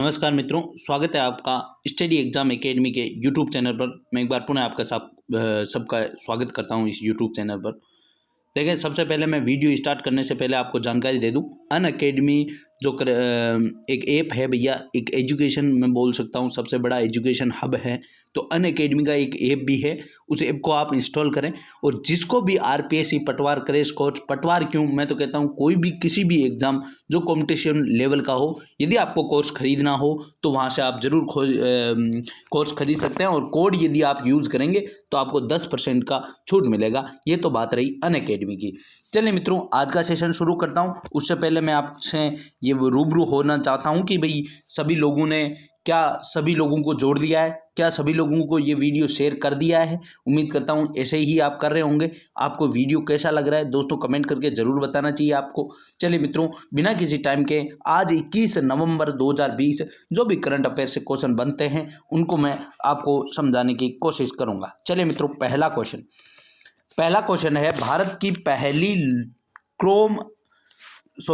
नमस्कार मित्रों, स्वागत है आपका स्टडी एग्जाम एकेडमी के यूट्यूब चैनल पर। मैं एक बार पुनः आपका सबका स्वागत करता हूं इस यूट्यूब चैनल पर। देखिए, सबसे पहले मैं वीडियो स्टार्ट करने से पहले आपको जानकारी दे दूं। अनअकैडमी जो एक ऐप है भैया, एक एजुकेशन मैं बोल सकता हूं सबसे बड़ा एजुकेशन हब है। तो अनअकैडमी का एक ऐप भी है, उस ऐप को आप इंस्टॉल करें। और जिसको भी आरपीएससी पटवार क्रैश कोर्स, पटवार क्यों, मैं तो कहता हूं कोई भी किसी भी एग्जाम जो कंपटीशन लेवल का हो, यदि आपको कोर्स खरीदना हो तो वहां से आप जरूर कोर्स खरीद सकते हैं। और कोड यदि आप यूज़ करेंगे तो आपको 10% का छूट मिलेगा। ये तो बात रही अनअकैडमी की। चलिए मित्रों, आज का सेशन शुरू करता हूं। उससे पहले मैं आपसे ये रूबरू होना चाहता हूं कि भाई सभी लोगों को जोड़ दिया है, क्या सभी लोगों को ये वीडियो शेयर कर दिया है। उम्मीद करता हूं ऐसे ही आप कर रहे होंगे। आपको वीडियो कैसा लग रहा है दोस्तों, कमेंट करके जरूर बताना चाहिए आपको। चलिए मित्रों, बिना किसी टाइम के आज 21 नवंबर 2020 जो भी करंट अफेयर से क्वेश्चन बनते हैं उनको मैं आपको समझाने की कोशिश करूंगा। चलिए मित्रों, पहला क्वेश्चन है, भारत की पहली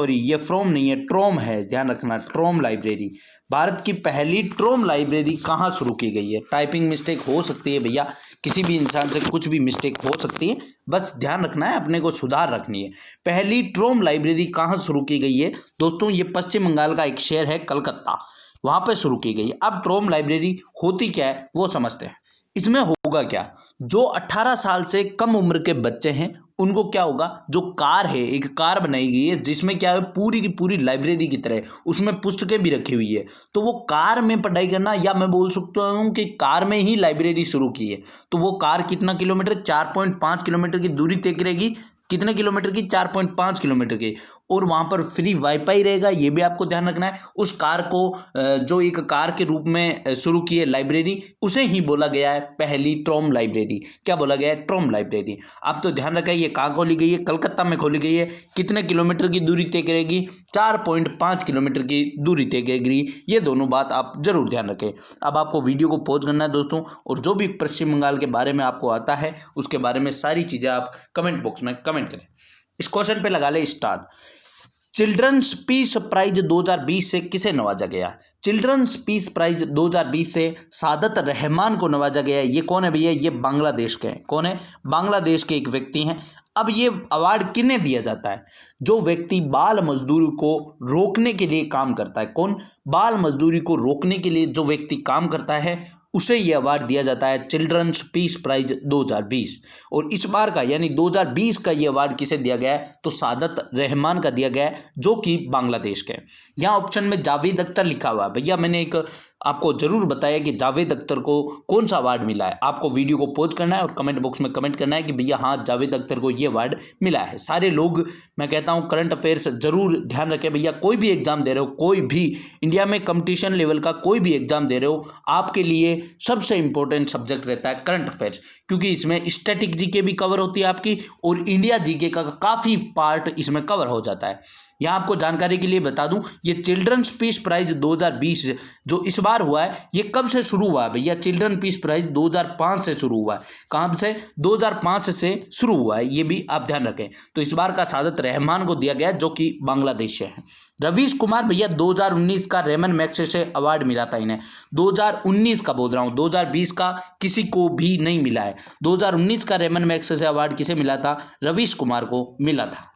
ये फ्रोम नहीं है, ट्रोम है, ध्यान रखना, ट्रोम लाइब्रेरी। भारत की पहली ट्रोम लाइब्रेरी कहाँ शुरू की गई है। टाइपिंग मिस्टेक हो सकती है भैया, किसी भी इंसान से कुछ भी मिस्टेक हो सकती है, बस ध्यान रखना है, अपने को सुधार रखनी है। पहली ट्रोम लाइब्रेरी कहाँ शुरू की गई है दोस्तों, ये पश्चिम बंगाल का एक शहर है कलकत्ता, वहां पर शुरू की गई है। अब ट्रोम लाइब्रेरी होती क्या है वो समझते हैं। इसमें होगा क्या, जो 18 साल से कम उम्र के बच्चे हैं उनको क्या होगा, जो कार है, एक कार बनाई गई है जिसमें क्या है, पूरी की पूरी लाइब्रेरी की तरह उसमें पुस्तकें भी रखी हुई है। तो वो कार में पढ़ाई करना, या मैं बोल सकता हूँ कि कार में ही लाइब्रेरी शुरू की है। तो वो कार कितना किलोमीटर, 4.5 किलोमीटर की दूरी तय करेगी। कितने किलोमीटर की, 4.5 किलोमीटर की। और वहां पर फ्री वाईफाई रहेगा, ये भी आपको ध्यान रखना है। उस कार को जो एक कार के रूप में शुरू की है लाइब्रेरी, उसे ही बोला गया है पहली ट्रोम लाइब्रेरी। क्या बोला गया है, ट्रोम लाइब्रेरी। आप तो ध्यान रखें, ये कहाँ खोली गई है, कलकत्ता में खोली गई है। कितने किलोमीटर की दूरी तय करेगी, 4.5 किलोमीटर की दूरी तय करेगी। ये दोनों बात आप जरूर ध्यान रखें। अब आपको वीडियो को पॉज करना है दोस्तों, और जो भी पश्चिम बंगाल के बारे में आपको आता है उसके बारे में सारी चीजें आप कमेंट बॉक्स में कमेंट करें। इस क्वेश्चन पे लगा ले स्टार। चिल्ड्रंस पीस प्राइज 2020 से किसे नवाजा गया। चिल्ड्रंस पीस प्राइज 2020 से सादत रहमान को नवाजा गया है। ये कौन है भैया, ये बांग्लादेश के हैं। कौन है, बांग्लादेश के एक व्यक्ति हैं। अब ये अवार्ड किन्हें दिया जाता है, जो व्यक्ति बाल मजदूरी को रोकने के लिए काम करता है। कौन, बाल मजदूरी को रोकने के लिए जो व्यक्ति काम करता है उसे ये अवार्ड दिया जाता है, चिल्ड्रंस पीस प्राइज 2020। और इस बार का यानी 2020 का ये अवार्ड किसे दिया गया है, तो सादत रहमान का दिया गया है, जो कि बांग्लादेश के। यहाँ ऑप्शन में जावेद अख्तर लिखा हुआ है। भैया मैंने एक आपको जरूर बताया कि जावेद अख्तर को कौन सा अवार्ड मिला है। आपको वीडियो को पॉज करना है और कमेंट बॉक्स में कमेंट करना है कि भैया हाँ, जावेद अख्तर को ये अवार्ड मिला है। सारे लोग, मैं कहता हूँ करंट अफेयर्स जरूर ध्यान रखें भैया। कोई भी एग्जाम दे रहे हो, कोई भी इंडिया में कंपटीशन लेवल का कोई भी एग्जाम दे रहे हो, आपके लिए सबसे इंपॉर्टेंट सब्जेक्ट रहता है करंट अफेयर्स, क्योंकि इसमें स्टैटिक जीके भी कवर होती है आपकी, और इंडिया जीके का काफी पार्ट इसमें कवर हो जाता है। यहाँ आपको जानकारी के लिए बता दूं, ये चिल्ड्रंस पीस प्राइज 2020 जो इस बार हुआ है, ये कब से शुरू हुआ है भैया। चिल्ड्रन पीस प्राइज 2005 से शुरू हुआ है। कहां से, 2005 से शुरू हुआ है, ये भी आप ध्यान रखें। तो इस बार का सादत रहमान को दिया गया, जो कि बांग्लादेश से है। रवीश कुमार भैया 2019 का रेमन मैग्सेसे से अवार्ड मिला था इन्हें। 2019 का बोल रहा हूं, 2020 का किसी को भी नहीं मिला है। 2019 का रेमन मैग्सेसे से अवार्ड किसे मिला था, रवीश कुमार को मिला था।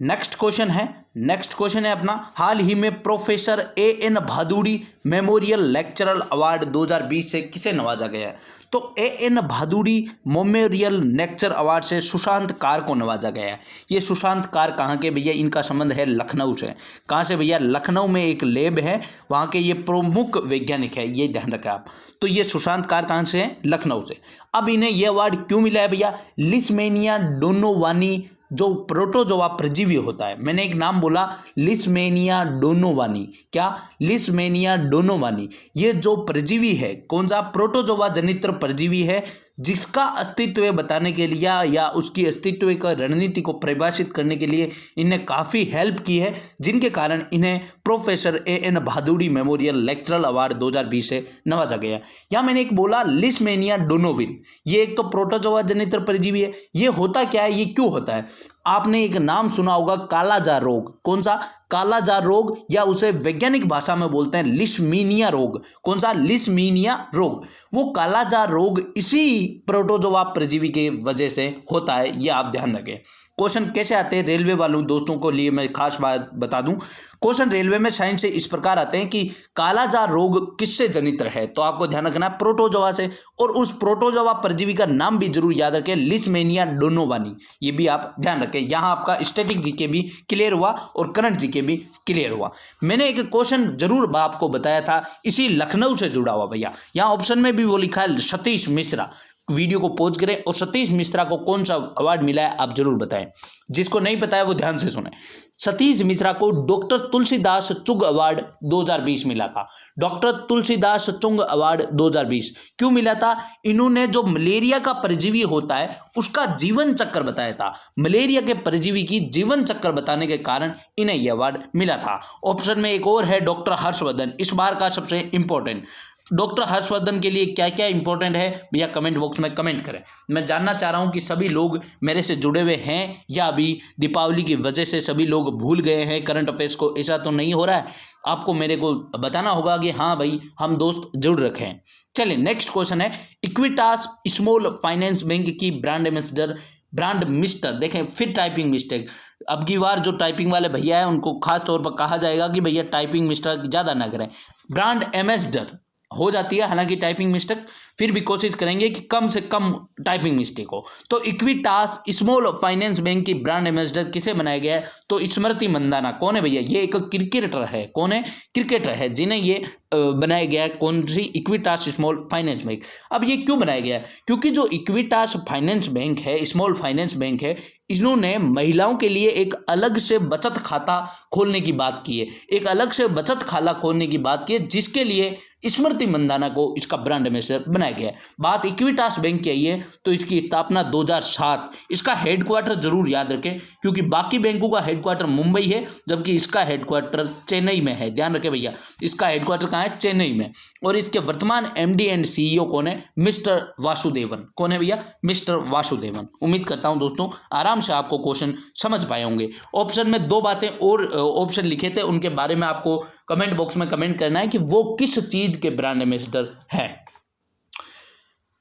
नेक्स्ट क्वेश्चन है अपना, हाल ही में professor A N Bhaduri memorial lecture award 2020 से किसे नवाजा गया है। तो A N Bhaduri memorial lecture award से सुशांत कार को नवाजा गया है। ये सुशांत कार कहाँ के भैया, इनका संबंध है लखनऊ से। कहाँ से भैया, लखनऊ में एक लैब है, वहाँ के ये प्रमुख वैज्ञानिक है, ये ध्यान रखें आप। तो ये सुशांत कार कहाँ से है, लखनऊ से। अब इन्हें यह अवार्ड क्यों मिला है भैया, लिस्मेनिया डोनोवानी जो प्रोटोजोआ परजीवी होता है, मैंने एक नाम बोला लिस्मेनिया डोनोवानी। क्या, लिस्मेनिया डोनोवानी। ये जो परजीवी है, कौन सा, प्रोटोजोआ जनित परजीवी है, जिसका अस्तित्व बताने के लिए या उसकी अस्तित्व का रणनीति को परिभाषित करने के लिए इन्हें काफ़ी हेल्प की है, जिनके कारण इन्हें professor A N Bhaduri memorial lecture award 2020 से नवाजा गया। या मैंने एक बोला लिस्मेनिया डोनोविन, ये एक तो प्रोटोजोआ जनित परजीवी है। ये होता क्या है, ये क्यों होता है, आपने एक नाम सुना होगा कालाजार रोग। कौन सा? कालाजार रोग, या उसे वैज्ञानिक भाषा में बोलते हैं लिशमीनिया रोग। कौन सा? लिशमीनिया रोग। वो कालाजार रोग इसी प्रोटोजोआ परजीवी के वजह से होता है, ये आप ध्यान रखें। क्वेश्चन कैसे आते हैं रेलवे वालों दोस्तों को लिए मैं खास बात बता दूं। क्वेश्चन रेलवे में साइंस से इस प्रकार आते हैं कि कालाजार रोग किससे जनित है, तो आपको ध्यान रखना है प्रोटोजोआ से, और उस प्रोटोजोआ परजीवी का नाम भी जरूर याद रखें, लिशमेनिया डोनोवानी। ये भी आप ध्यान रखें। यहाँ आपका स्टैटिक जीके भी क्लियर हुआ और करंट जीके भी क्लियर हुआ। मैंने एक क्वेश्चन जरूर आपको बताया था इसी लखनऊ से जुड़ा हुआ भैया, यहाँ ऑप्शन में भी वो लिखा है सतीश मिश्रा। वीडियो को पॉज करें और सतीश मिश्रा को कौन सा अवार्ड मिला है आप जरूर बताएं। जिसको नहीं पता है वो ध्यान से सुने। सतीश मिश्रा को डॉक्टर तुलसीदास चुंग अवार्ड 2020 मिला था। डॉक्टर तुलसीदास चुंग अवार्ड 2020 क्यों मिला था? इन्होंने जो मलेरिया का परजीवी होता है उसका जीवन चक्र बताया था। मलेरिया के परजीवी की जीवन चक्र बताने के कारण इन्हें यह अवार्ड मिला था। ऑप्शन में एक और है डॉक्टर हर्षवर्धन। इस बार का सबसे इंपॉर्टेंट डॉक्टर हर्षवर्धन के लिए क्या क्या इंपॉर्टेंट है भैया कमेंट बॉक्स में कमेंट करें। मैं जानना चाह रहा हूं कि सभी लोग मेरे से जुड़े हुए हैं या अभी दीपावली की वजह से सभी लोग भूल गए हैं करंट अफेयर्स को। ऐसा तो नहीं हो रहा है। आपको मेरे को बताना होगा कि हाँ भाई हम दोस्त जुड़ रखे हैं। चलिए नेक्स्ट क्वेश्चन है, इक्विटास स्मॉल फाइनेंस बैंक की ब्रांड एम्बेसडर ब्रांड मिस्टर। देखें फिर टाइपिंग मिस्टेक। अब की बार जो टाइपिंग वाले भैया है उनको खास तौर पर कहा जाएगा कि भैया टाइपिंग मिस्टेक ज़्यादा ना करें। ब्रांड एम्बेसडर हो जाती है, हालांकि टाइपिंग मिस्टेक फिर भी कोशिश करेंगे कि कम से कम टाइपिंग मिस्टेक हो। तो इक्विटास स्मॉल फाइनेंस बैंक की ब्रांड एम्बेसडर किसे बनाया गया है? तो स्मृति मंदाना। कौन है भैया? ये एक क्रिकेटर है। कौन है? क्रिकेटर है जिन्हें ये बनाया गया है। कौन सी? Equitas small finance bank. अब ये क्यों बनाया गया है? क्योंकि जो इक्विटास फाइनेंस बैंक है, स्मॉल फाइनेंस बैंक है, इन्होंने महिलाओं के लिए एक अलग से बचत खाता खोलने की बात की है। एक अलग से बचत खाता खोलने की बात की है जिसके लिए स्मृति मंदाना को इसका ब्रांड एम्बेसडर बनाया गया है। बात इक्विटास बैंक की आई है तो इसकी स्थापना 2007। इसका हेडक्वार्टर जरूर याद रखें क्योंकि बाकी बैंकों का हेडक्वार्टर मुंबई है जबकि इसका हेडक्वार्टर चेन्नई में है। ध्यान रखें भैया, इसका हेडक्वार्टर कहाँ है? चेन्नई में। और इसके वर्तमान एमडी एंड सीईओ कौन है? मिस्टर वासुदेवन। कौन है भैया? मिस्टर वासुदेवन। उम्मीद करता हूं दोस्तों आराम से आपको क्वेश्चन समझ पाए होंगे। ऑप्शन में दो बातें और ऑप्शन लिखे थे, उनके बारे में आपको कमेंट बॉक्स में कमेंट करना है कि वो किस चीज के ब्रांड एम्बेसडर है।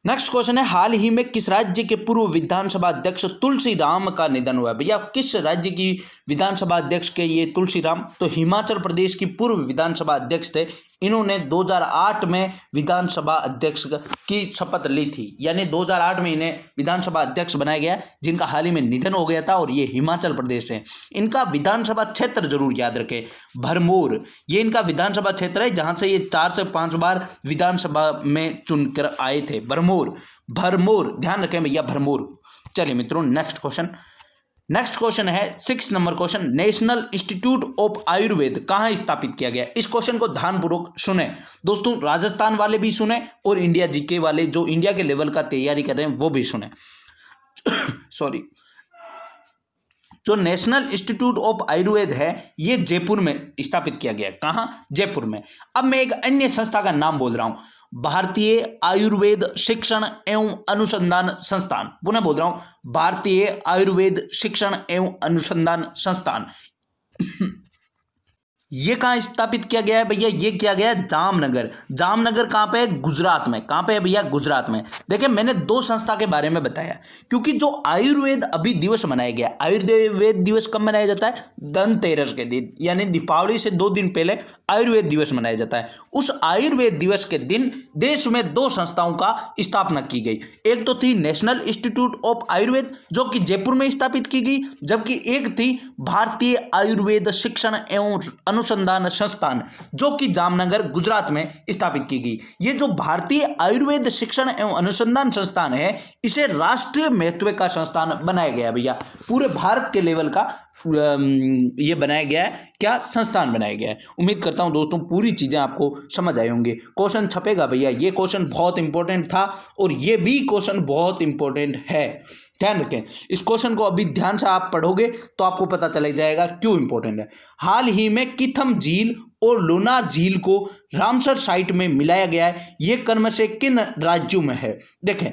नेक्स्ट क्वेश्चन है, हाल ही में किस राज्य के पूर्व विधानसभा अध्यक्ष तुलसीराम का निधन हुआ है? भैया किस राज्य की विधानसभा अध्यक्ष के ये तुलसीराम? तो हिमाचल प्रदेश की पूर्व विधानसभा अध्यक्ष थे। इन्होंने 2008 में विधानसभा अध्यक्ष की शपथ ली थी, यानी 2008 में इन्हें विधानसभा अध्यक्ष बनाया गया जिनका हाल ही में निधन हो गया था और ये हिमाचल प्रदेश है। इनका विधानसभा क्षेत्र जरूर याद रखें, भरमौर। ये इनका विधानसभा क्षेत्र है जहां से ये 4 से 5 बार विधानसभा में चुनकर आए थे। भरमौर ध्यान रखें भैया, भरमौर। चलिए मित्रों नेक्स्ट क्वेश्चन है 6 number question, national institute of Ayurveda कहाँ स्थापित किया गया? इस क्वेश्चन को ध्यानपूर्वक सुने दोस्तों, राजस्थान वाले भी सुने और इंडिया जीके वाले जो इंडिया के लेवल का तैयारी कर रहे हैं वो भी सुने। सॉरी, जो नेशनल इंस्टीट्यूट ऑफ आयुर्वेद है ये जयपुर में स्थापित किया गया। कहाँ? जयपुर में। अब मैं एक अन्य संस्था का नाम बोल रहा हूं, भारतीय आयुर्वेद शिक्षण एवं अनुसंधान संस्थान। पुनः बोल रहा हूं, भारतीय आयुर्वेद शिक्षण एवं अनुसंधान संस्थान। ये कहाँ स्थापित किया गया है भैया? ये किया गया है जामनगर। जामनगर कहाँ पे है? गुजरात में। कहाँ पे है भैया? गुजरात में। देखिए मैंने 2 संस्था के बारे में बताया क्योंकि जो आयुर्वेद अभी दिवस मनाया गया, आयुर्वेद दिवस कब मनाया जाता है? धनतेरस के दिन, यानी दीपावली से 2 दिन पहले आयुर्वेद दिवस मनाया जाता है। उस आयुर्वेद दिवस के दिन देश में 2 संस्थाओं का स्थापना की गई। एक तो थी नेशनल इंस्टीट्यूट ऑफ आयुर्वेद जो कि जयपुर में स्थापित की गई, जबकि एक थी भारतीय आयुर्वेद शिक्षण एवं अनुसंधान संस्थान जो कि जामनगर गुजरात में स्थापित की गई। ये जो भारतीय आयुर्वेद शिक्षण एवं अनुसंधान संस्थान है इसे राष्ट्रीय महत्व का संस्थान बनाया गया भैया। पूरे भारत के लेवल का ये बनाया गया है। क्या? संस्थान बनाया गया है। उम्मीद करता हूं दोस्तों पूरी चीजें आपको समझ आए होंगे। क्वेश्चन छपेगा भैया, ये क्वेश्चन बहुत इंपॉर्टेंट था और ये भी क्वेश्चन बहुत इंपॉर्टेंट है। ध्यान रखें, इस क्वेश्चन को अभी ध्यान से आप पढ़ोगे तो आपको पता चल जाएगा क्यों इंपॉर्टेंट है। हाल ही में किथम झील और लोनार झील को रामसर साइट में मिलाया गया है, ये क्रम से किन राज्यों में है? देखें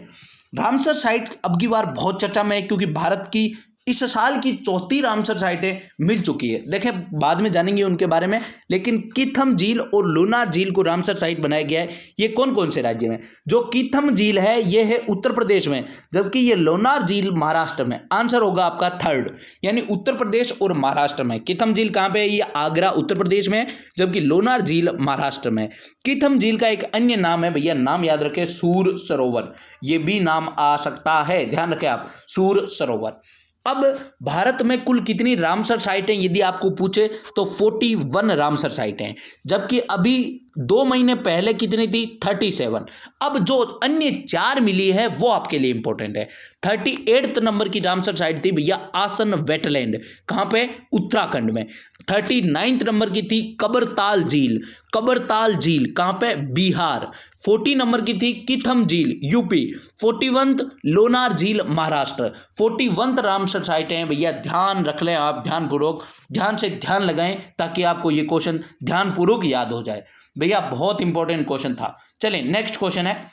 रामसर साइट अब की बार बहुत चर्चा में है क्योंकि भारत की इस साल की चौथी रामसर साइटें मिल चुकी है। देखें बाद में जानेंगे उनके बारे में, लेकिन कीथम झील और लोनार झील को रामसर साइट बनाया गया है। ये कौन कौन से राज्य में? जो कीथम झील है ये है उत्तर प्रदेश में, जबकि ये लोनार झील महाराष्ट्र में। आंसर होगा आपका थर्ड, यानी उत्तर प्रदेश और महाराष्ट्र में। कीथम झील कहाँ पे है? ये आगरा उत्तर प्रदेश में, जबकि लोनार झील महाराष्ट्र में। कीथम झील का एक अन्य नाम है भैया, नाम याद रखें, सूर सरोवर। ये भी नाम आ सकता है, ध्यान रखें आप, सूर सरोवर। अब भारत में कुल कितनी रामसर साइटें यदि आपको पूछे तो 41 रामसर साइटें हैं, जबकि अभी 2 महीने पहले कितनी थी? 37। अब जो अन्य 4 मिली है वो आपके लिए इंपॉर्टेंट है। 38 नंबर की रामसर साइट थी भैया आसन वेटलैंड, कहाँ पे? उत्तराखंड में। 39 नंबर की थी कबरताल झील, कबरताल झील कहाँ पे? बिहार। 40 नंबर की थी कीथम झील, यूपी। 41 लोनार झील, महाराष्ट्र। 41 रामसर साइटें हैं भैया, ध्यान रख लें आप, ध्यानपूर्वक, ध्यान से ध्यान लगाएं ताकि आपको ये क्वेश्चन ध्यानपूर्वक याद हो जाए भैया, बहुत इंपॉर्टेंट क्वेश्चन था। चलिए नेक्स्ट क्वेश्चन है,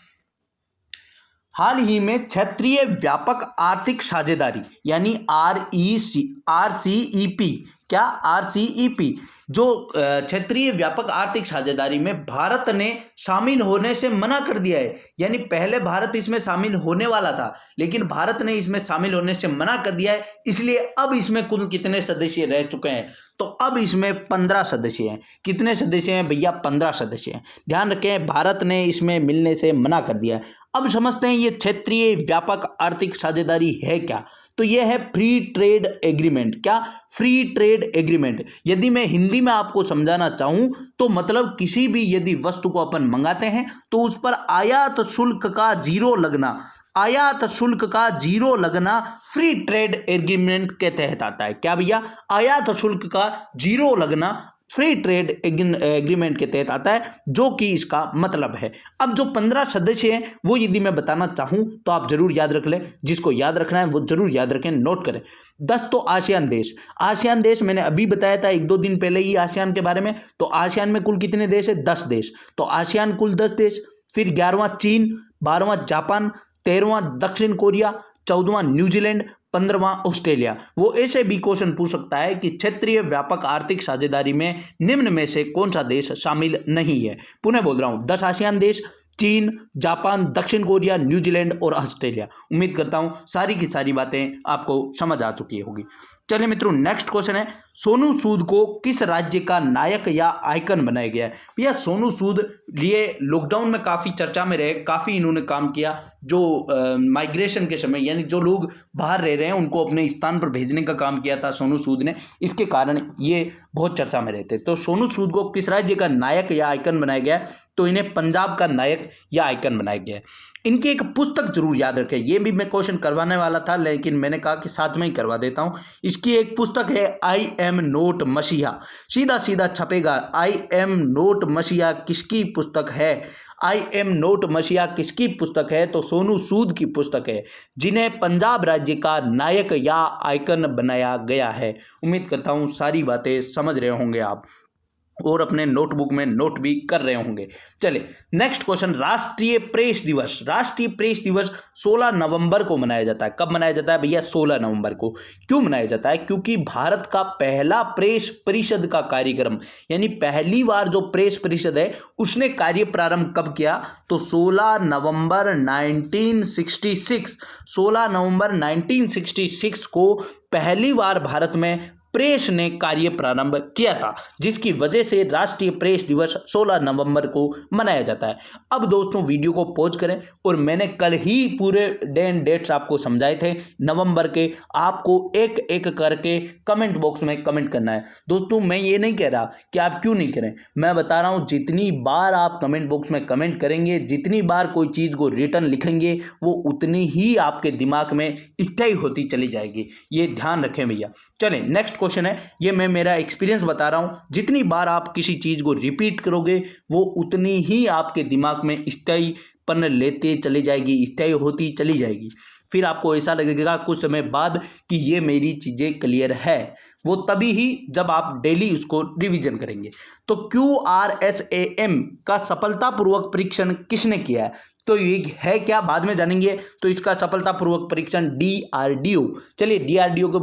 हाल ही में क्षेत्रीय व्यापक आर्थिक साझेदारी यानी RCEP, क्या? RCEP जो क्षेत्रीय व्यापक आर्थिक साझेदारी में भारत ने शामिल होने से मना कर दिया है। यानी पहले भारत इसमें शामिल होने वाला था, लेकिन भारत ने इसमें शामिल होने से मना कर दिया है, इसलिए अब इसमें कुल कितने सदस्य रह चुके हैं? तो अब इसमें 15 सदस्य हैं। कितने सदस्य हैं भैया? 15 सदस्य हैं। ध्यान रखें, भारत ने इसमें मिलने से मना कर दिया है। अब समझते हैं ये क्षेत्रीय व्यापक आर्थिक साझेदारी है क्या? तो यह है फ्री ट्रेड एग्रीमेंट। क्या? Free trade agreement. यदि मैं हिंदी में आपको समझाना चाहूं तो मतलब किसी भी यदि वस्तु को अपन मंगाते हैं तो उस पर आयात शुल्क का 0 लगना, आयात शुल्क का 0 लगना फ्री ट्रेड एग्रीमेंट के तहत आता है। क्या भैया? आयात शुल्क का 0 लगना फ्री ट्रेड एग्रीमेंट के तहत आता है, जो कि इसका मतलब है। अब जो 15 सदस्य हैं वो यदि मैं बताना चाहूं तो आप जरूर याद रख लें, जिसको याद रखना है वो जरूर याद रखें, नोट करें। 10 तो आसियान देश, आसियान देश मैंने अभी बताया था 1-2 दिन पहले ही आसियान के बारे में। तो आसियान में कुल कितने देश है? 10 देश। तो आसियान कुल 10 देश। फिर 11वां चीन, 12वां जापान, 13वां दक्षिण कोरिया, 14वां न्यूजीलैंड, 15वां ऑस्ट्रेलिया। वो ऐसे भी क्वेश्चन पूछ सकता है कि क्षेत्रीय व्यापक आर्थिक साझेदारी में निम्न में से कौन सा देश शामिल नहीं है? पुनः बोल रहा हूं, 10 आसियान देश, चीन, जापान, दक्षिण कोरिया, न्यूजीलैंड और ऑस्ट्रेलिया। उम्मीद करता हूं सारी की सारी बातें आपको समझ आ चुकी होगी। चलिए मित्रों, नेक्स्ट क्वेश्चन है, सोनू सूद को किस राज्य का नायक या आइकन बनाया गया है? भैया सोनू सूद लिए लॉकडाउन में काफ़ी चर्चा में रहे, काफ़ी इन्होंने काम किया। जो माइग्रेशन के समय यानी जो लोग बाहर रह रहे हैं उनको अपने स्थान पर भेजने का काम किया था सोनू सूद ने, इसके कारण ये बहुत चर्चा में रहते। तो सोनू सूद को किस राज्य का नायक या आइकन बनाया गया है? तो इन्हें पंजाब का नायक या आइकन बनाया गया है। इनकी एक पुस्तक जरूर याद रखें, ये भी मैं क्वेश्चन करवाने वाला था लेकिन मैंने कहा कि साथ में ही करवा देता हूं। इसकी एक पुस्तक है आई एम नोट मसीहा, सीधा सीधा छपेगा। आई एम नोट मसीहा किसकी पुस्तक है? आई एम नोट मसीहा किसकी पुस्तक है? तो सोनू सूद की पुस्तक है, जिन्हें पंजाब राज्य का नायक या आइकन बनाया गया है। उम्मीद करता हूं सारी बातें समझ रहे होंगे आप और अपने नोटबुक में नोट भी कर रहे होंगे। चलिए नेक्स्ट क्वेश्चन, राष्ट्रीय प्रेस दिवस। राष्ट्रीय प्रेस दिवस 16 नवंबर को मनाया जाता है। कब मनाया जाता है भैया? 16 नवंबर को। क्यों मनाया जाता है? क्योंकि भारत का पहला प्रेस परिषद का कार्यक्रम यानी पहली बार जो प्रेस परिषद है उसने कार्य प्रारंभ कब किया? तो 16 नवंबर 1966। 16 नवंबर 1966 को पहली बार भारत में प्रेस ने कार्य प्रारंभ किया था, जिसकी वजह से राष्ट्रीय प्रेस दिवस 16 नवंबर को मनाया जाता है। अब दोस्तों वीडियो को पॉज करें और मैंने कल ही पूरे डे एंड डेट्स आपको समझाए थे नवंबर के, आपको एक एक करके कमेंट बॉक्स में कमेंट करना है। दोस्तों मैं ये नहीं कह रहा कि आप क्यों नहीं करें, मैं बता रहा हूँ जितनी बार आप कमेंट बॉक्स में कमेंट करेंगे, जितनी बार कोई चीज़ को रिटर्न लिखेंगे, वो उतनी ही आपके दिमाग में स्थायी होती चली जाएगी। ये ध्यान रखें भैया। चलें नेक्स्ट क्वेश्चन है, ये मैं मेरा एक्सपीरियंस बता रहा हूं, जितनी बार आप किसी चीज को रिपीट करोगे वो उतनी ही आपके दिमाग में स्थायीपन लेते चली जाएगी, स्थायी होती चली जाएगी। फिर आपको ऐसा लगेगा कुछ समय बाद कि ये मेरी चीजें क्लियर है, वो तभी ही जब आप डेली उसको रिवीजन करेंगे। तो QRSAM का सफलतापूर्वक परीक्षण किसने किया है? तो ये है क्या, बाद में जानेंगे। तो इसका सफलतापूर्वक परीक्षण DRDO, चलिए DRDO को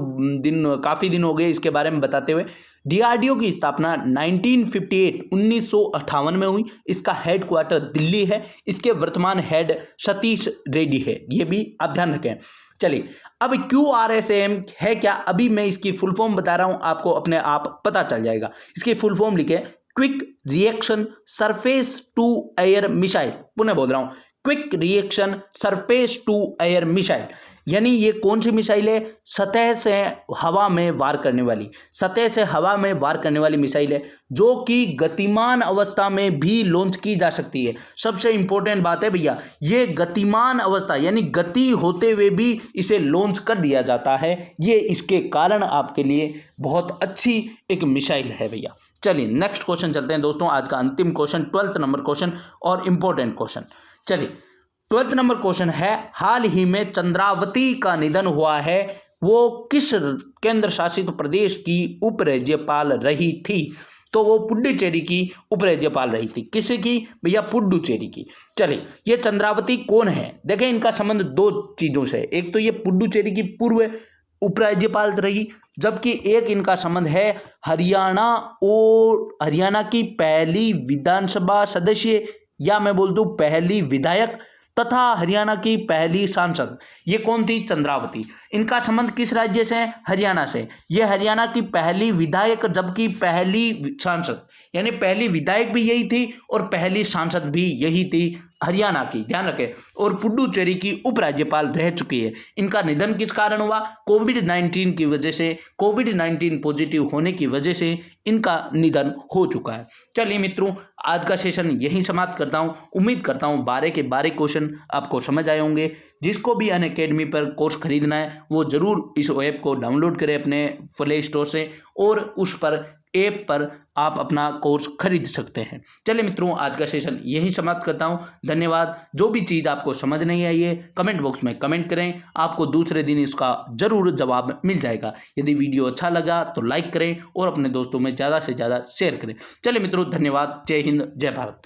काफ़ी दिन हो गए इसके बारे में बताते हुए। DRDO की स्थापना 1958 में हुई। इसका हेडक्वार्टर दिल्ली है। इसके वर्तमान हेड सतीश रेड्डी है, ये भी आप ध्यान रखें। चलिए, अब QRSAM है क्या, अभी मैं इसकी फुल फॉर्म बता रहा हूं, आपको अपने आप पता चल जाएगा। इसकी फुल फॉर्म लिखे, quick reaction surface to air missile. पुनः बोल रहा हूं, quick reaction surface to air missile, यानी ये कौन सी मिसाइल है, सतह से हवा में वार करने वाली, सतह से हवा में वार करने वाली मिसाइल है, जो कि गतिमान अवस्था में भी लॉन्च की जा सकती है। सबसे इंपॉर्टेंट बात है भैया, ये गतिमान अवस्था यानी गति होते हुए भी इसे लॉन्च कर दिया जाता है। ये इसके कारण आपके लिए बहुत अच्छी एक मिसाइल है भैया। चलिए नेक्स्ट क्वेश्चन चलते हैं दोस्तों, आज का अंतिम क्वेश्चन, 12th नंबर क्वेश्चन और इंपॉर्टेंट क्वेश्चन। चलिए 12th नंबर क्वेश्चन है, हाल ही में चंद्रावती का निधन हुआ है, वो किस केंद्र शासित प्रदेश की उपराज्यपाल रही थी। तो वो पुडुचेरी की उपराज्यपाल रही थी। किसी की भैया, पुडुचेरी की। चलिए, ये चंद्रावती कौन है, देखें इनका संबंध दो चीजों से, एक तो ये पुडुचेरी की पूर्व उपराज्यपाल रही, जबकि एक इनका संबंध है हरियाणा और हरियाणा की पहली विधानसभा सदस्य, या मैं बोल दूं पहली विधायक तथा हरियाणा की पहली सांसद। ये कौन थी, चंद्रावती। इनका संबंध किस राज्य से है, हरियाणा से। ये हरियाणा की पहली विधायक जबकि पहली सांसद, यानी पहली विधायक भी यही थी और पहली सांसद भी यही थी हरियाणा की, ध्यान रखें। और पुडुचेरी की उपराज्यपाल रह चुकी है। इनका निधन किस कारण हुआ, कोविड-19 की वजह से, कोविड-19 पॉजिटिव होने की वजह से इनका निधन हो चुका है। चलिए मित्रों, आज का सेशन यहीं समाप्त करता हूं। उम्मीद करता हूं 12 के 12 क्वेश्चन आपको समझ आए होंगे। जिसको भी अनअकैडमी पर कोर्स खरीदना है वो जरूर इस ऐप को डाउनलोड करें अपने प्ले स्टोर से, और उस पर ऐप पर आप अपना कोर्स खरीद सकते हैं। चलिए मित्रों, आज का सेशन यही समाप्त करता हूं। धन्यवाद। जो भी चीज़ आपको समझ नहीं आई है कमेंट बॉक्स में कमेंट करें, आपको दूसरे दिन इसका जरूर जवाब मिल जाएगा। यदि वीडियो अच्छा लगा तो लाइक करें और अपने दोस्तों में ज़्यादा से ज़्यादा शेयर करें। चलिए मित्रों, धन्यवाद। जय हिंद, जय भारत।